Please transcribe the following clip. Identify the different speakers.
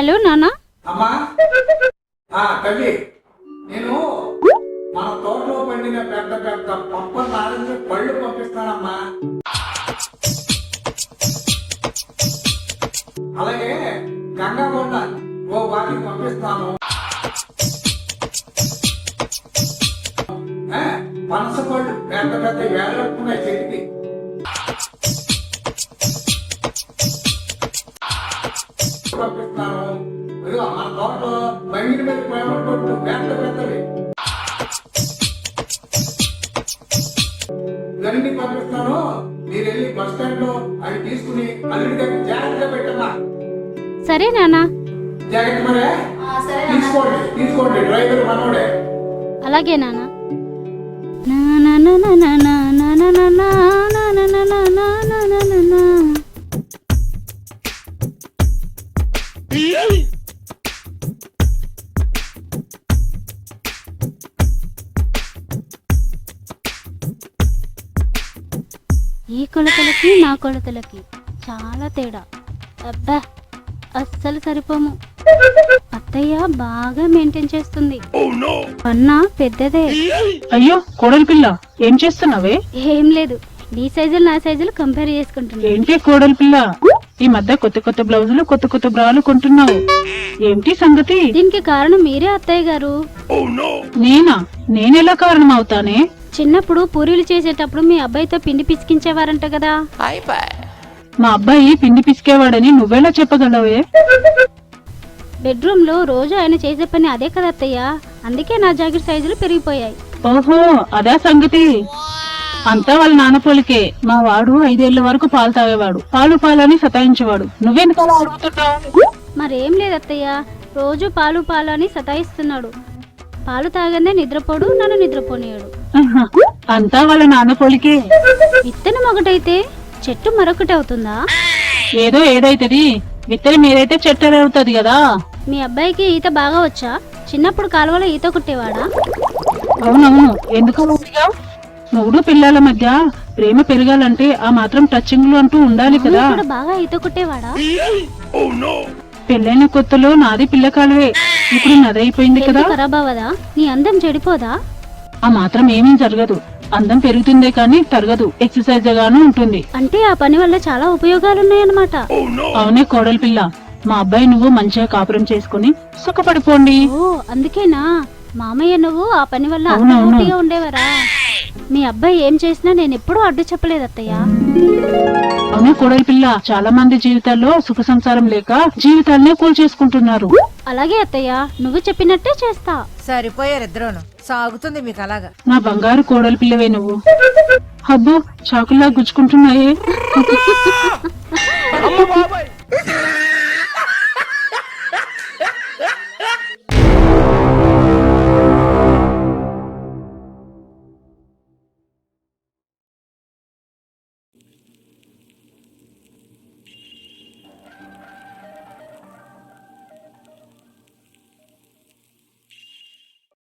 Speaker 1: Hello నాన్న.
Speaker 2: అమ్మా తల్లి, నేను మన తోటలో పండిన పెద్ద పెద్ద పప్ప నారింజ పళ్ళు పంపిస్తానమ్మా. అలాగే గంగాకొండ ఓ వాటికి పంపిస్తాను. పనస పళ్ళు పెద్ద పెద్ద వేలట్టున్నాయి చెట్టుకి. పంపిస్తాను. మన తోటలో బంగిని మీద పోయబట్టు పెద్ద పెద్దవి ఇవన్నీ పంపిస్తాను. మీరు వెళ్ళి బస్ స్టాండ్ లో అవి తీసుకుని అల్లుడి దగ్గర జాగ్రత్తగా పెట్టమ్మా.
Speaker 1: సరే నాన్న.
Speaker 2: జాగ్రత్త మరే. తీసుకోండి డ్రైవర్ మనోడే.
Speaker 1: అలాగే నాన్న. ఈ కొలతలకి నా కొలతలకి చాలా తేడా. అబ్బా, అస్సలు సరిపోము. అత్తయ్య బాగా మెయింటైన్ చేస్తుంది. అన్న పెద్దదే.
Speaker 3: అయ్యో కోడలి పిల్ల, ఏం చేస్తున్నావే?
Speaker 1: ఏం లేదు, నీ సైజులు నా సైజులు కంపేర్ చేసుకుంటున్నా.
Speaker 3: ఏంటి కోడలి పిల్ల, ఈ మధ్య కొత్త కొత్త బ్లౌజులు కొత్త కొత్త బ్రాలు కొంటున్నావు, ఏమిటి సంగతి?
Speaker 1: దీనికి కారణం మీరే అత్తయ్య గారు.
Speaker 3: నేనా? నేనెలా కారణం అవుతానే?
Speaker 1: చిన్నప్పుడు పూరీలు చేసేటప్పుడు మీ అబ్బాయితో పిండి పిసికించేవారంట కదా.
Speaker 3: మా అబ్బాయి పిండి పిసికేవాడని నువ్వెలా చెప్పగలవే?
Speaker 1: బెడ్రూమ్ లో రోజు ఆయన చేసే పని అదే కదా అత్తయ్య, అందుకే నా జాకెట్ సైజులు పెరిగిపోయాయి.
Speaker 3: ఓహో, అదా సంగతి. అంతా వాళ్ళ నాన్న పోలికే. మా వాడు 5 ఏళ్ల వరకు పాలు తాగేవాడు, పాలు పాలని సతాయించేవాడు. నువ్వెందుకలా అడుగుతున్నావు?
Speaker 1: మరేం లేదు అత్తయ్య, రోజు పాలు పాలు అని సతాయిస్తున్నాడు. పాలు తాగందే నిద్రపోడు, నన్ను నిద్రపోనియాడు.
Speaker 3: అంతా వాళ్ళ నాన్న పోలికే.
Speaker 1: విత్తనం ఒకటైతే చెట్టు మరొకటి అవుతుందా?
Speaker 3: ఏదో ఏదైతది, విత్తనం ఏదైతే చెట్టు అవుతుంది కదా.
Speaker 1: మీ అబ్బాయికి ఈత బాగా వచ్చా? చిన్నప్పుడు కాలువలో ఈత కొట్టేవాడా?
Speaker 3: అవునవును, ఎందుకు మూడు పిల్లల మధ్య ప్రేమ పెరగాలంటే ఆ మాత్రం టచింగ్లు అంటూ ఉండాలి కదా.
Speaker 1: బాగా ఈత కొట్టేవాడా?
Speaker 3: పెళ్ళైన కొత్తలో నాది పిల్ల కాలువే, ఇప్పుడు నదైపోయింది కదా.
Speaker 1: ఖరాబ్ అవ్వదా? నీ అందం చెడిపోదా?
Speaker 3: ఆ మాత్రం ఏమీ జరగదు, అందం పెరుగుతుందే కానీ తరగదు, ఎక్సర్సైజ్ గాను ఉంటుంది.
Speaker 1: అంటే ఆ పని వల్ల చాలా ఉపయోగాలున్నాయన్నమాట.
Speaker 3: అవునే కోడలి పిల్ల, మా అబ్బాయి నువ్వు మంచిగా కాపురం చేసుకుని సుఖపడిపోండి.
Speaker 1: ఓ అందుకేనా మామయ్య నువ్వు ఆ పని వల్ల ఉండేవారా? మీ అబ్బాయి ఏం చేసినా నేను ఎప్పుడూ అడ్డు చెప్పలేదు అత్తయ్య.
Speaker 3: అవునే కోడలి పిల్ల, చాలా మంది జీవితాల్లో సుఖ సంసారం లేక జీవితాలనే కూల్ చేసుకుంటున్నారు.
Speaker 1: అలాగే అత్తయ్య, నువ్వు చెప్పినట్టే చేస్తా.
Speaker 4: సరిపోయారిద్దరూను, సాగుతుంది మీకు అలాగా.
Speaker 3: నా బంగారు కోడలి పిల్లవే నువ్వు. హబ్బు చాకుల్లా గుచ్చుకుంటున్నాయే.